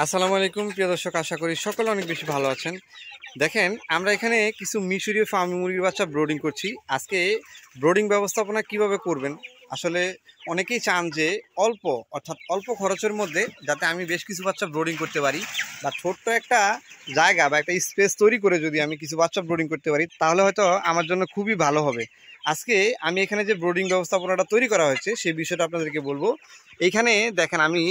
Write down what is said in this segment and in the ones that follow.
আসসালামু আলাইকুম প্রিয় দর্শক, আশা করি সকলে অনেক বেশি ভালো আছেন। দেখেন, আমরা এখানে কিছু মিশরীয় ফার্মি মুরগির বাচ্চা ব্রোডিং করছি। আজকে ব্রোডিং ব্যবস্থাপনা কিভাবে করবেন, আসলে অনেকেই চান যে অল্প খরচের মধ্যে যাতে আমি বেশ কিছু বাচ্চা ব্রোডিং করতে পারি, বা ছোট্ট একটা জায়গা বা একটা স্পেস তৈরি করে যদি আমি কিছু বাচ্চা ব্রোডিং করতে পারি, তাহলে হয়তো আমার জন্য খুবই ভালো হবে। আজকে আমি এখানে যে ব্রোডিং ব্যবস্থাপনাটা তৈরি করা হয়েছে সেই বিষয়টা আপনাদেরকে বলবো। এইখানে দেখেন, আমি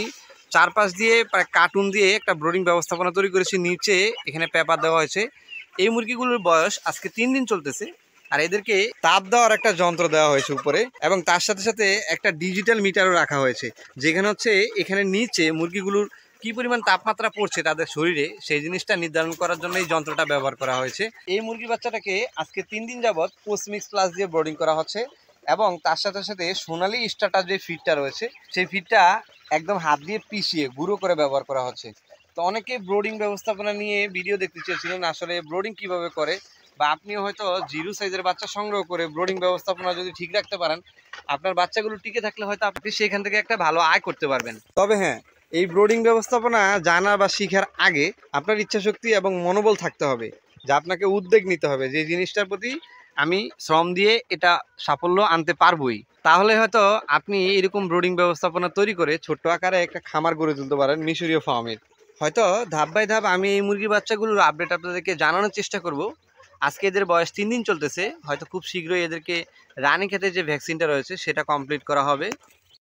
চারপাশ দিয়ে প্রায় কার্টুন দিয়ে একটা ব্রোডিং ব্যবস্থাপনা তৈরি করেছি। নিচে এখানে পেপার দেওয়া হয়েছে। এই মুরগিগুলোর বয়স আজকে 3 দিন চলতেছে, আর এদেরকে তাপ দেওয়ার একটা যন্ত্র দেওয়া হয়েছে উপরে, এবং তার সাথে সাথে একটা ডিজিটাল মিটারও রাখা হয়েছে, যেখানে হচ্ছে এখানে নিচে মুরগিগুলোর কি পরিমাণ তাপমাত্রা পড়ছে তাদের শরীরে সেই জিনিসটা নির্ধারণ করার জন্য এই যন্ত্রটা ব্যবহার করা হয়েছে। এই মুরগি বাচ্চাটাকে আজকে 3 দিন যাবৎ পোস্টমিক্স প্লাস দিয়ে ব্রোডিং করা হচ্ছে, এবং তার সাথে সাথে সোনালি স্টার্টার যে ফিডটা রয়েছে সেই ফিডটা একদম হাত দিয়ে পিষিয়ে গুঁড়ো করে ব্যবহার করা হচ্ছে। তো অনেকে ব্রোডিং ব্যবস্থাপনা নিয়ে ভিডিও দেখতে চেয়েছিলেন, আসলে ব্রোডিং কিভাবে করে, বা আপনিও হয়তো জিরো সাইজের বাচ্চা সংগ্রহ করে ব্রোডিং ব্যবস্থাপনা যদি ঠিক রাখতে পারেন, আপনার বাচ্চাগুলো টিকে থাকলে হয়তো আপনি সেখান থেকে একটা ভালো আয় করতে পারবেন। তবে হ্যাঁ, এই ব্রোডিং ব্যবস্থাপনা জানা বা শিখার আগে আপনার ইচ্ছাশক্তি এবং মনোবল থাকতে হবে, যা আপনাকে উদ্যোগ নিতে হবে যে জিনিসটার প্রতি আমি শ্রম দিয়ে এটা সাফল্য আনতে পারবোই। তাহলে হয়তো আপনি এরকম ব্রোডিং ব্যবস্থাপনা তৈরি করে ছোট্ট আকারে একটা খামার গড়ে তুলতে পারেন মিশরীয় ফার্মের। হয়তো ধাপ বাই ধাপ আমি এই মুরগি বাচ্চাগুলোর আপডেট আপনাদেরকে জানানোর চেষ্টা করব। আজকে এদের বয়স 3 দিন চলতেছে, হয়তো খুব শীঘ্রই এদেরকে রানী খেতে যে ভ্যাকসিনটা রয়েছে সেটা কমপ্লিট করা হবে।